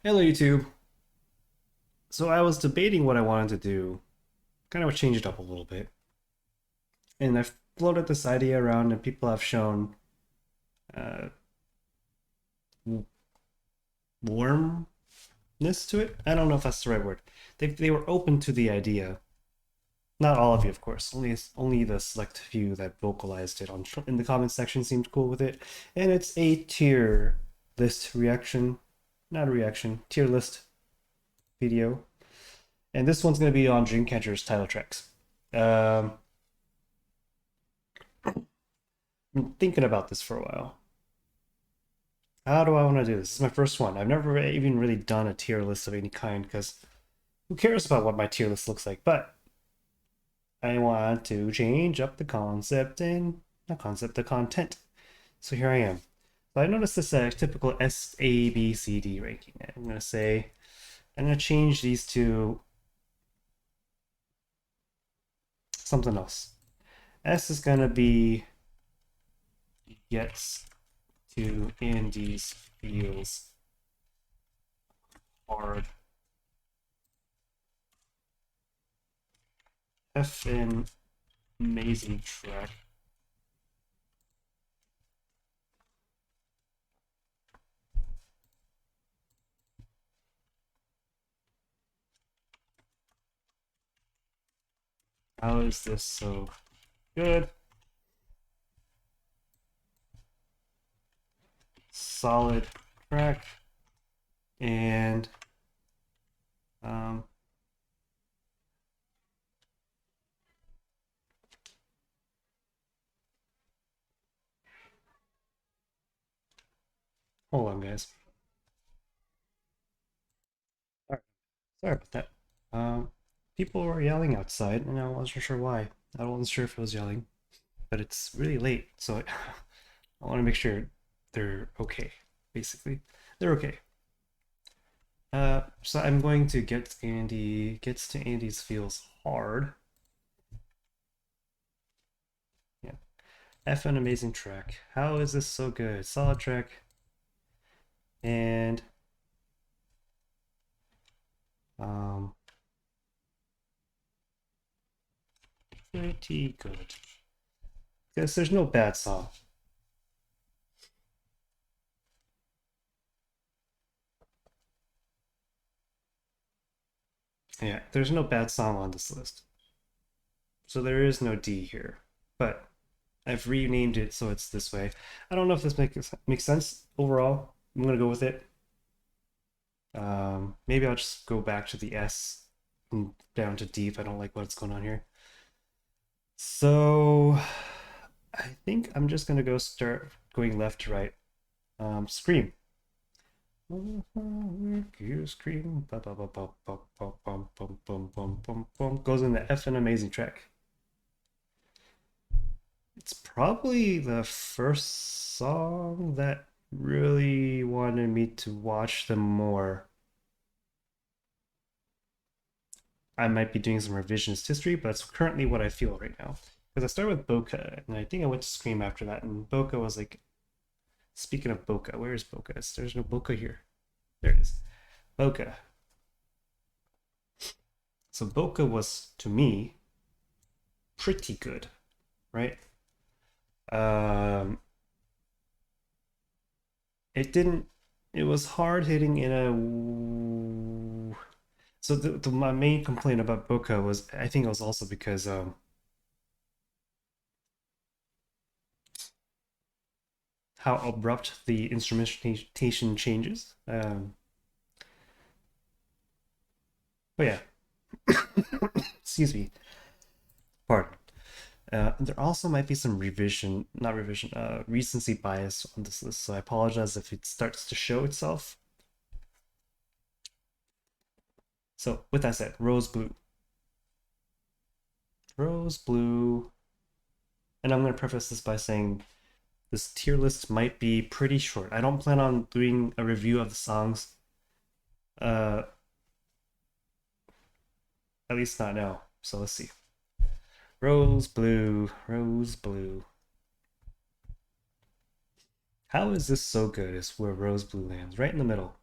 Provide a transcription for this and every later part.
Hello, YouTube. So I was debating what I wanted to do, kind of change it up a little bit, and I've floated this idea around, and people have shown uh, warmness to it. I don't know if that's the right word. They were open to the idea. Not all of you, of course. Only the select few that vocalized it on in the comment section seemed cool with it. And it's a tier list reaction, not a reaction, tier list video. And this one's going to be on Dreamcatcher's title tracks. Um, been thinking about this for a while. How do I want to do this? This is my first one. I've never even really done a tier list of any kind because who cares about what my tier list looks like? But I want to change up the concept and not concept, the content. So here I am. So I noticed this typical S, A, B, C, D ranking. I'm going to say, I'm going to change these to something else. S is going to be gets to Andy's feels hard. F an amazing track. How is this so good? Solid track. And um, hold on, guys. All right. Sorry about that. People were yelling outside, and I wasn't sure why. I wasn't sure if it was yelling, but it's really late, so I want to make sure they're okay. Basically, they're okay. So I'm going to gets to Andy's feels hard. Yeah, F an amazing track. How is this so good? Solid track, and um, pretty good. Because there's no bad song. Yeah, there's no bad song on this list. So there is no D here. But I've renamed it so it's this way. I don't know if this makes sense overall. I'm gonna go with it. Maybe I'll just go back to the S and down to D if I don't like what's going on here. So I think I'm just gonna go start going left to right. Scream. Scream. Goes in the F and amazing track. It's probably the first song that really wanted me to watch them more. I might be doing some revisionist history, but that's currently what I feel right now. Because I started with Boca, and I think I went to Scream after that, and Boca was like, speaking of Boca, where is Boca? There's no Boca here. There it is. Boca. So Boca was, to me, pretty good, right? Um, it didn't, it was hard hitting in a. So my main complaint about Boca was, I think it was also because how abrupt the instrumentation changes. But yeah, excuse me, pardon. There also might be some not revision, recency bias on this list, so I apologize if it starts to show itself. So with that said, Rose Blue. Rose Blue. And I'm going to preface this by saying this tier list might be pretty short. I don't plan on doing a review of the songs, uh, at least not now. So let's see. Rose Blue, Rose Blue. How is this so good? Is where Rose Blue lands, right in the middle.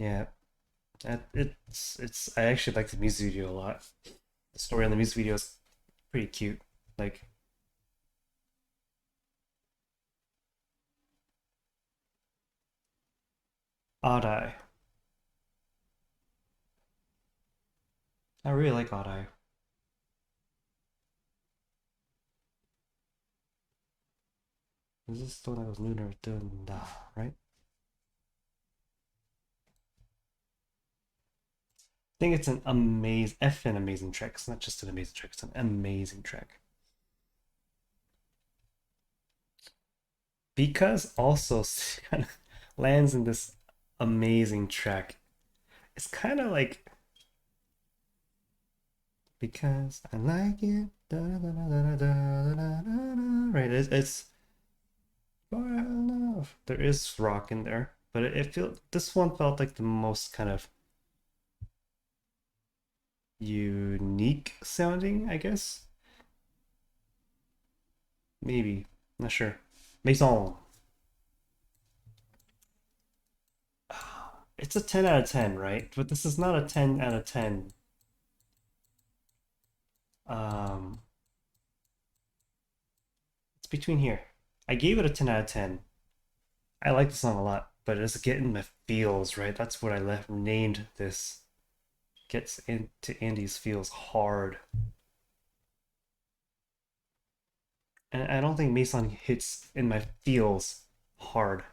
Yeah, it's I actually like the music video a lot. The story on the music video is pretty cute. Like Odd Eye. I really like Odd Eye. Is this the one that was Lunar Dunda, right? I think it's an amazing track. It's not just an amazing track, it's an amazing track. Because also kind of lands in this amazing track. It's kind of like because I like it. Da, da, da, da, da, da, da, da, right, it's far enough. There is rock in there, but it felt this one felt like the most kind of unique sounding, I guess. Maybe, not sure. Maison. It's a 10 out of 10, right? But this is not a 10 out of 10. Um, it's between here. I gave it a 10 out of 10. I like the song a lot, but it's getting the feels, right? That's what I left named this. Gets into Andy's feels hard. And I don't think Mason hits in my feels hard.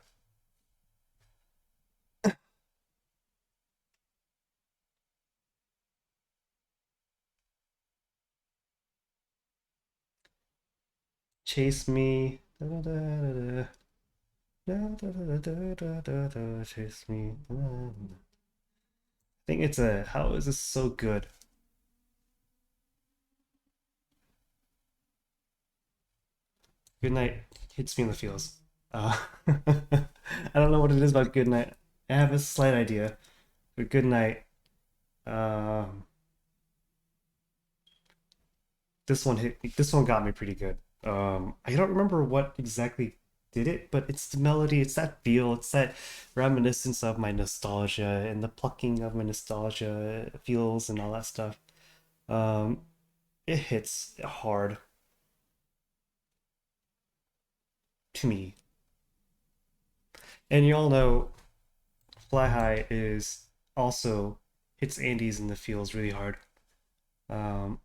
Chase me. Da, da, da, da, da, da, da, da, da, da, da, chase me. I think it's a how is this so good? Good night hits me in the feels. I don't know what it is about good night. I have a slight idea, but good night. Um, this one hit. This one got me pretty good. I don't remember what exactly did it, but it's the melody. It's that feel. It's that reminiscence of my nostalgia and the plucking of my nostalgia feels and all that stuff. Um, it hits hard to me. And you all know Fly High is also hits Andy's in the feels really hard. Um,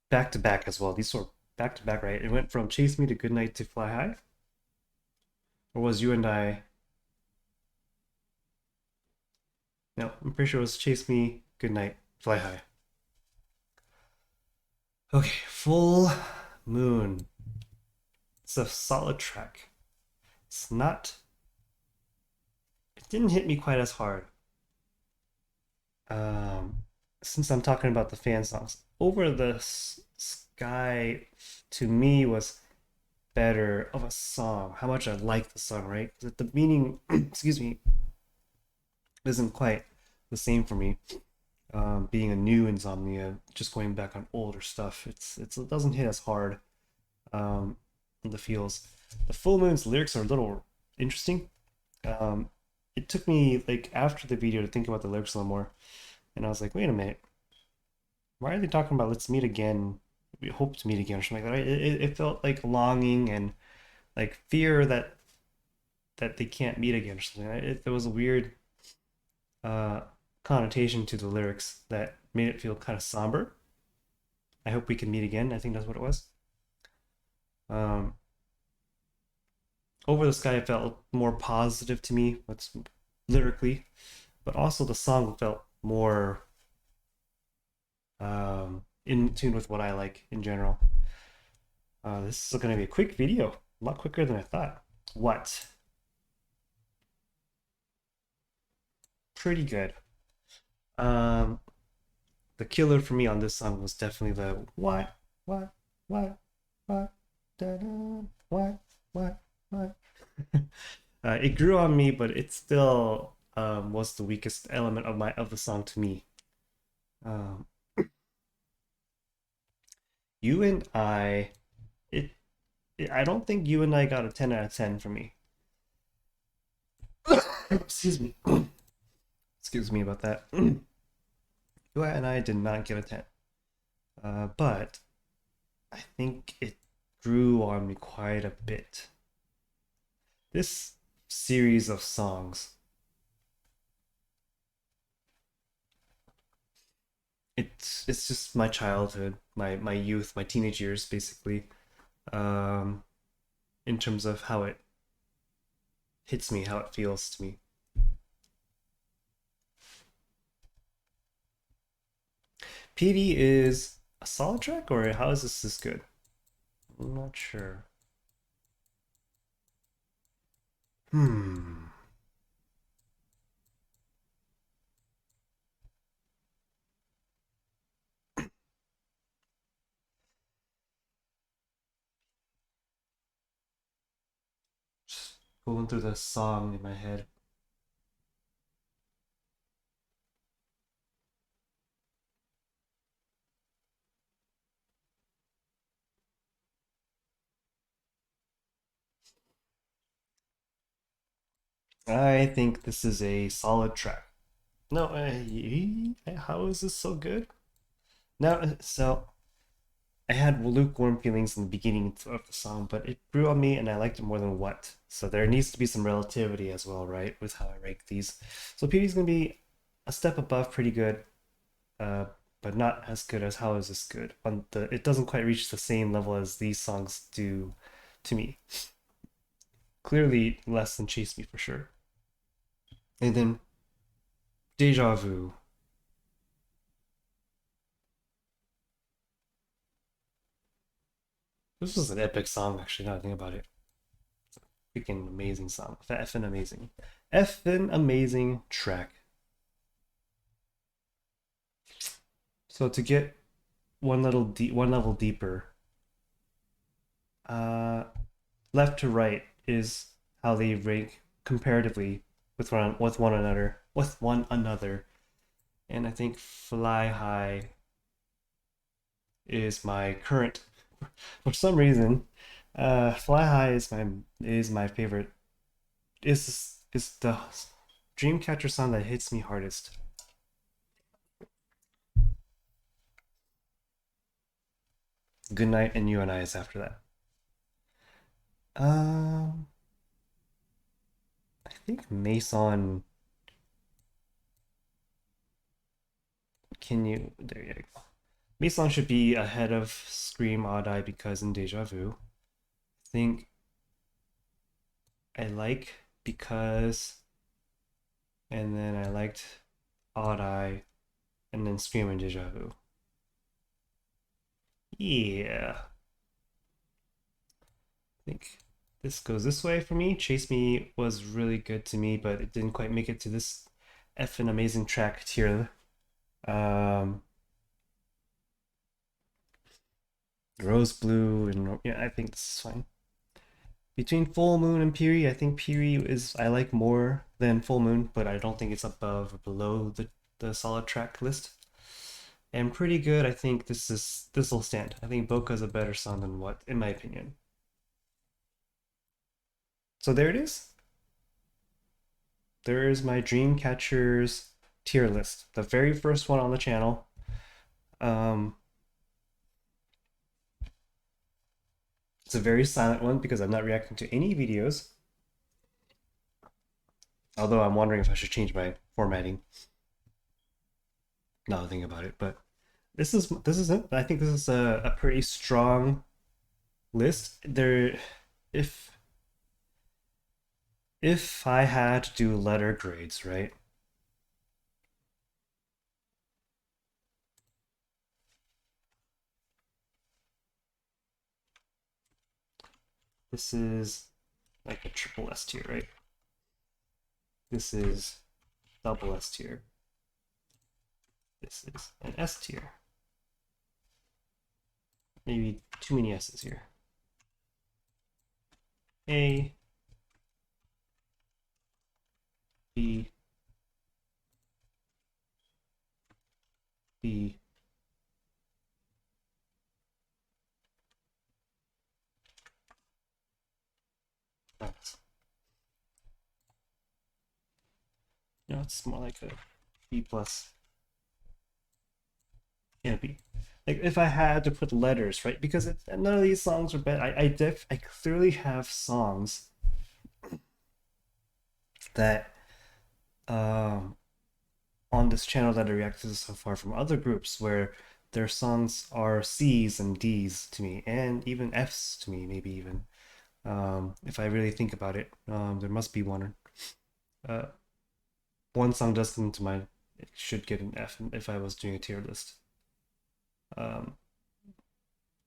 back to back as well. These sort of back to back, right? It went from Chase Me to Goodnight to Fly High, or was You and I? No, I'm pretty sure it was Chase Me, Goodnight, Fly High. Okay, Full Moon. It's a solid track. It's not. It didn't hit me quite as hard. Um, since I'm talking about the fan songs, Over the Sky to me was better of a song. How much I like the song, right? The meaning, excuse me, isn't quite the same for me. Being a new insomnia, just going back on older stuff, it doesn't hit as hard um, in the feels. The Full Moon's lyrics are a little interesting. Um, it took me like after the video to think about the lyrics a little more, and I was like, wait a minute, why are they talking about let's meet again? We hope to meet again or something like that. Right? It felt like longing and like fear that they can't meet again or something. There was a weird uh, connotation to the lyrics that made it feel kind of somber. I hope we can meet again. I think that's what it was. Um, Over the Sky felt more positive to me. That's lyrically, but also the song felt more in tune with what I like in general. This is going to be a quick video, a lot quicker than I thought. What? Pretty good. Um, the killer for me on this song was definitely the what, what, what, da, da, what. It grew on me, but it still was the weakest element of the song to me. Um, you and it, I don't think you and I got a 10 out of 10 for me. Excuse me. Excuse me about that. Ua and I did not get a 10. But I think it grew on me quite a bit. This series of songs, it's just my childhood, my youth, my teenage years, basically. Um, in terms of how it hits me, how it feels to me. PD is a solid track, or how is this good? I'm not sure. Hmm. Just going through the song in my head. I think this is a solid track. No, how is this so good? No, so I had lukewarm feelings in the beginning of the song, but it grew on me and I liked it more than what. So there needs to be some relativity as well, right? With how I rank these. So PD's gonna be a step above pretty good, uh, but not as good as how is this good. On the it doesn't quite reach the same level as these songs do to me. Clearly less than Chase Me for sure. And then Deja Vu. This was an epic song, actually, now I think about it. Freaking amazing song. Effing amazing. Effing amazing track. So to get one level deeper, uh, left to right is how they rank comparatively with one another. And I think Fly High is my current. For some reason, Fly High is my favorite. Is the Dreamcatcher song that hits me hardest. Good Night and You and I is after that. Um, I think Mason. Can you? There you go. Mason should be ahead of Scream Odd Eye because in Deja Vu. I think I like because, and then I liked Odd Eye, and then Scream and Deja Vu. Yeah, I think this goes this way for me. Chase Me was really good to me, but it didn't quite make it to this effing amazing track tier. Um, Rose Blue, and yeah, I think this is fine. Between Full Moon and Piri, I think Piri is I like more than Full Moon, but I don't think it's above or below the solid track list. And pretty good, I think this will stand. I think Boca is a better song than what, in my opinion. So there it is. There is my Dreamcatchers tier list. The very first one on the channel. Um, it's a very silent one because I'm not reacting to any videos. Although I'm wondering if I should change my formatting. Now that I think about it, but this is it. I think this is a pretty strong list. If if I had to do letter grades, right? This is like a triple S tier, right? This is double S tier. This is an S tier. Maybe too many S's here. A, B, B, S. No, it's more like a B plus. Yeah, B. Like if I had to put letters, right? Because none of these songs are bad. I clearly have songs that um on this channel that I reacted to so far from other groups where their songs are C's and D's to me, and even F's to me, maybe even. If I really think about it, there must be one. Uh, one song does come to mind. It should get an F if I was doing a tier list. Um,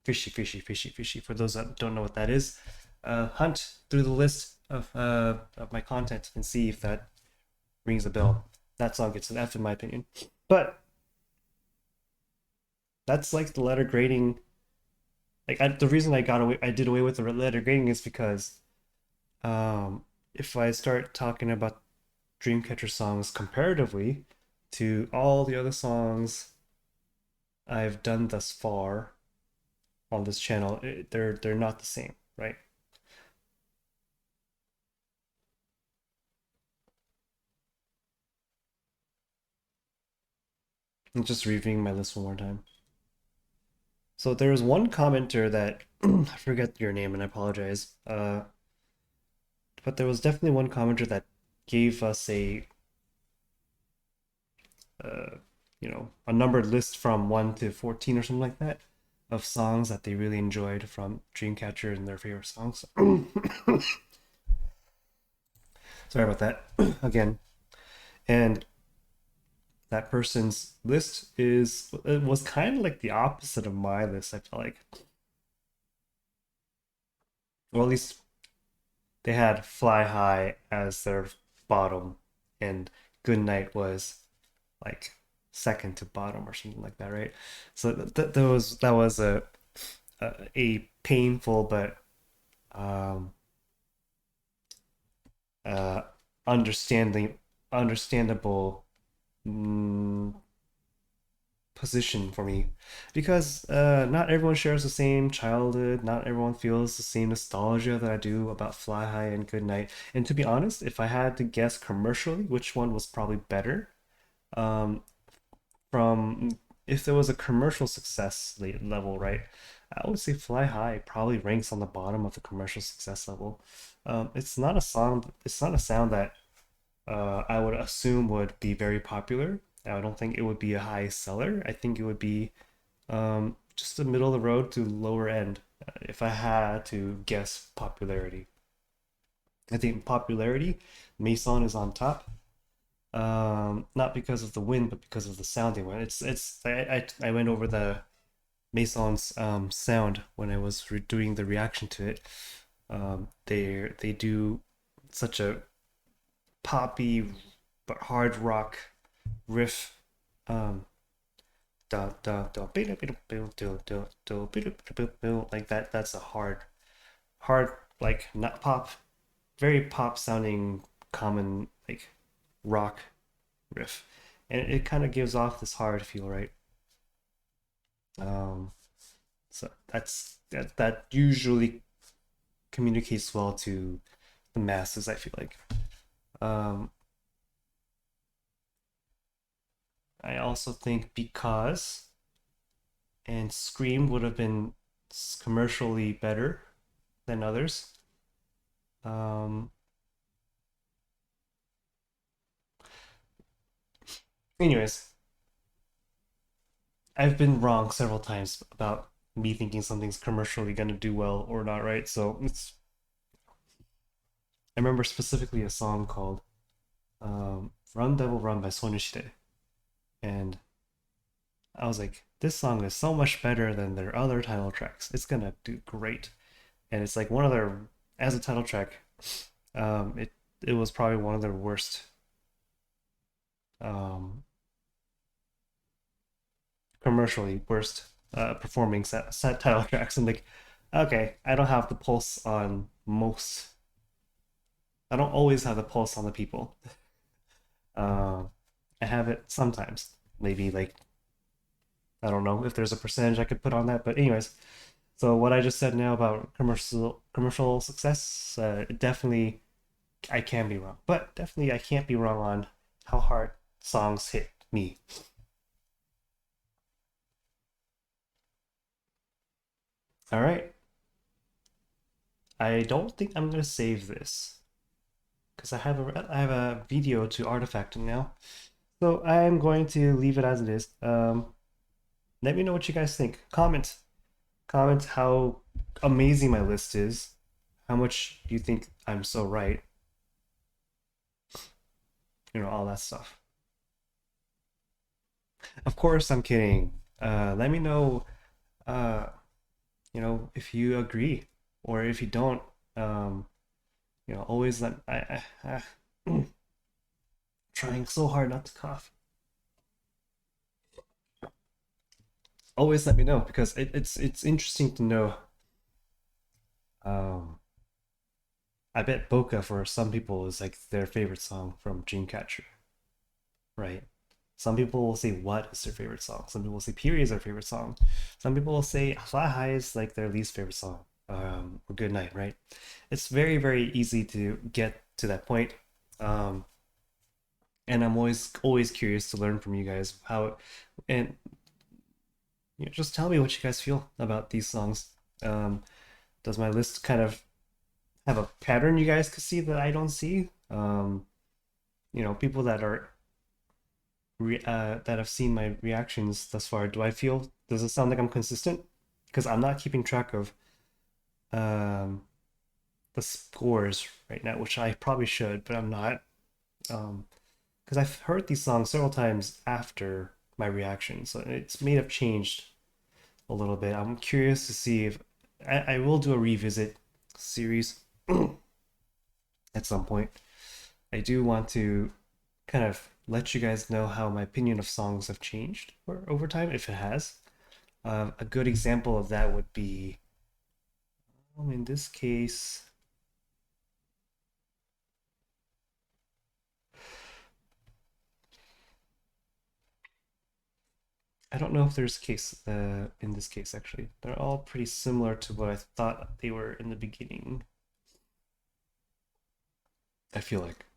Fishy, fishy, fishy, fishy. For those that don't know what that is, hunt through the list of my content and see if that rings a bell. That song gets an F in my opinion. But that's like the letter grading. The reason I did away with the letter grading is because if I start talking about Dreamcatcher songs comparatively to all the other songs I've done thus far on this channel, they're not the same, right? I'm just reviewing my list one more time. So there was one commenter that I forget your name and I apologize. But there was definitely one commenter that gave us uh, a numbered list from 1 to 14 or something like that of songs that they really enjoyed from Dreamcatcher and their favorite songs. Sorry about that again. And that person's list was kind of like the opposite of my list, I felt like. Well, at least they had Fly High as their bottom, and Good Night was like second to bottom or something like that, right? So that was a painful but um, uh, understanding understandable mm, position for me because not everyone shares the same childhood. Not everyone feels the same nostalgia that I do about Fly High and Good Night. And to be honest, if I had to guess commercially which one was probably better, um, from if there was a commercial success level, right? I would say Fly High probably ranks on the bottom of the commercial success level. It's not a song. It's not a sound that I would assume would be very popular. I don't think it would be a high seller. I think it would be just the middle of the road to lower end. If I had to guess popularity, I think popularity, Mason is on top. Not because of the win, but because of the sounding one. I went over the Mason's sound when I was doing the reaction to it. They do such a poppy but hard rock riff. Da da da like that. That's a hard like not pop, very pop sounding common like rock riff, and it kind of gives off this hard feel, right? Um, so that usually communicates well to the masses. I feel like. Um, I also think because and Scream would have been commercially better than others. Um, anyways, I've been wrong several times about me thinking something's commercially gonna do well or not, right? So I remember specifically a song called "Run Devil Run" by Sonushite, and I was like, this song is so much better than their other title tracks. It's gonna do great, and it's like one of their as a title track. It was probably one of their worst um, commercially worst performing set title tracks. I'm like, okay, I don't have the pulse on most. I don't always have the pulse on the people. Uh, I have it sometimes. Maybe like I don't know if there's a percentage I could put on that, but anyways. So what I just said now about commercial success, definitely I can be wrong, but definitely I can't be wrong on how hard songs hit me. All right. I don't think I'm gonna save this because I have a video to artifacting now. So I'm going to leave it as it is. Let me know what you guys think. Comment how amazing my list is. How much you think I'm so right. All that stuff. Of course, I'm kidding. Let me know, uh, if you agree or if you don't. Um, always let trying so hard not to cough. Always let me know because it's interesting to know. Um, I bet Boca for some people is like their favorite song from Dreamcatcher, right? Some people will say What is their favorite song. Some people will say Period is their favorite song. Some people will say Fly High is like their least favorite song. Or Good Night, right? It's very, very easy to get to that point. Um, and I'm always curious to learn from you guys how and just tell me what you guys feel about these songs. Um, does my list kind of have a pattern you guys could see that I don't see? People that have seen my reactions thus far, does it sound like I'm consistent? Because I'm not keeping track of um, the scores right now, which I probably should, but I'm not. Because I've heard these songs several times after my reaction, so it's may have changed a little bit. I'm curious to see if I will do a revisit series at some point. I do want to kind of let you guys know how my opinion of songs have changed over time, if it has. A good example of that would be, in this case, I don't know if there's case in this case actually. They're all pretty similar to what I thought they were in the beginning. I feel like.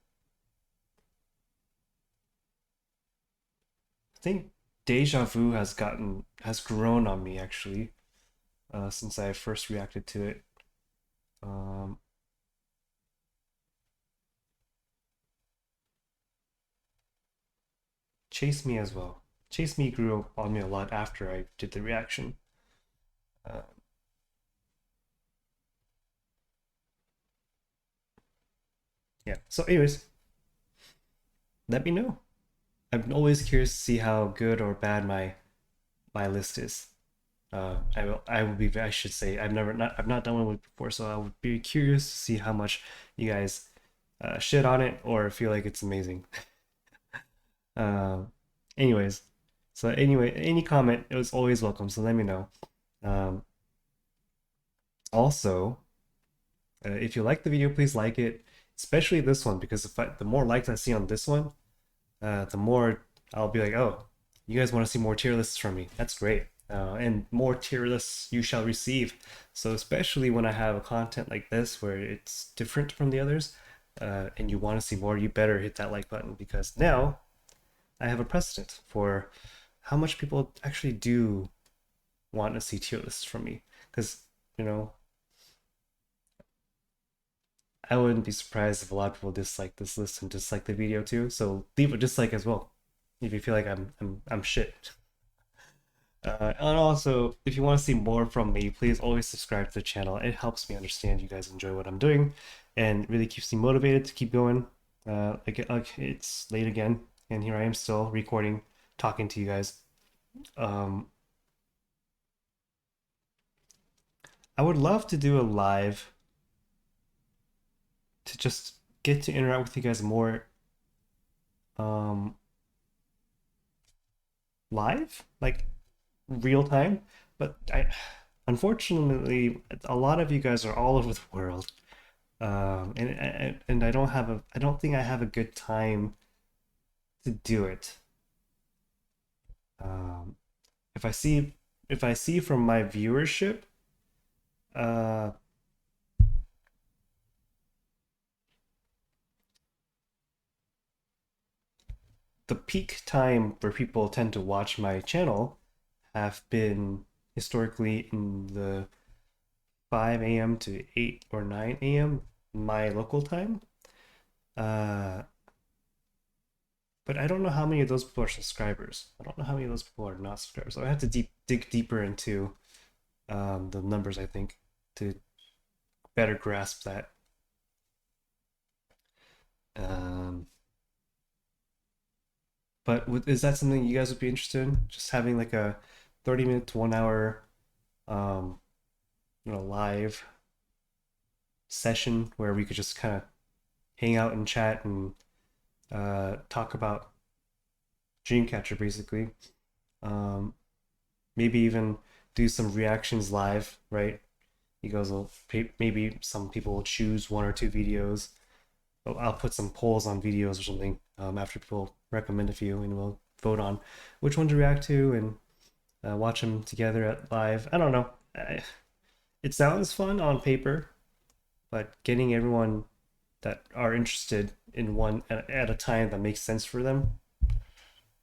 I think Deja Vu has grown on me actually since I first reacted to it. Um, Chase Me as well. Chase Me grew on me a lot after I did the reaction. Uh, yeah. So, anyways, let me know. I'm always curious to see how good or bad my list is. I will be. I should say I've not done one before, so I would be curious to see how much you guys shit on it or feel like it's amazing. Uh, anyways, so anyway, any comment, it was always welcome. So let me know. Um, Also, if you like the video, please like it, especially this one because the more likes I see on this one, the more I'll be like, oh, you guys want to see more tier lists from me? That's great. And more tier lists you shall receive. So especially when I have a content like this where it's different from the others, and you want to see more, you better hit that like button because now I have a precedent for how much people actually do want to see tier lists from me. Because, you know, I wouldn't be surprised if a lot of people dislike this list and dislike the video too. So leave a dislike as well if you feel like I'm shit. And also, if you want to see more from me, please always subscribe to the channel. It helps me understand you guys enjoy what I'm doing, and really keeps me motivated to keep going. It's late again, and here I am still recording, talking to you guys. Um, I would love to do a live to just get to interact with you guys more um, live, like real time. But unfortunately, a lot of you guys are all over the world, and I don't think I have a good time to do it. Um, if I see from my viewership, uh, the peak time where people tend to watch my channel have been historically in the 5 a.m. to 8 or 9 a.m. my local time. Uh, but I don't know how many of those people are subscribers. I don't know how many of those people are not subscribers. So I have to dig deeper into the numbers, I think, to better grasp that. Um, but is that something you guys would be interested in? Just having like a 30 minute to 1 hour, um, live session where we could just kind of hang out and chat and talk about Dreamcatcher basically. Um, Maybe even do some reactions live, right? You guys will maybe some people will choose one or two videos. I'll put some polls on videos or something after people recommend a few, and we'll vote on which one to react to and watch them together at live. I don't know. It sounds fun on paper, but getting everyone that are interested in one at a time that makes sense for them,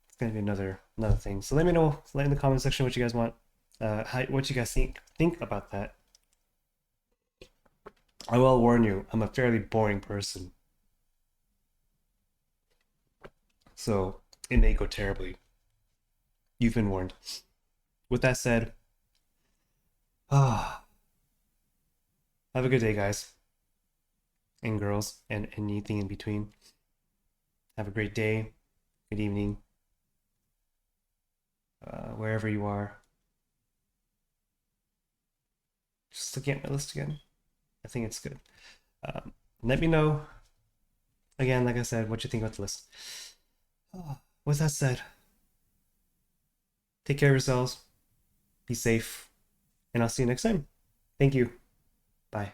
it's gonna be another thing. So let me know, let in the comment section what you guys want, what you guys think about that. I will warn you, I'm a fairly boring person, so it may go terribly. You've been warned. With that said, ah, have a good day, guys and girls, and anything in between. Have a great day, good evening, wherever you are. Just looking at my list again. I think it's good. Let me know again, like I said, what you think about the list. With that said, take care of yourselves, be safe, and I'll see you next time. Thank you. Bye.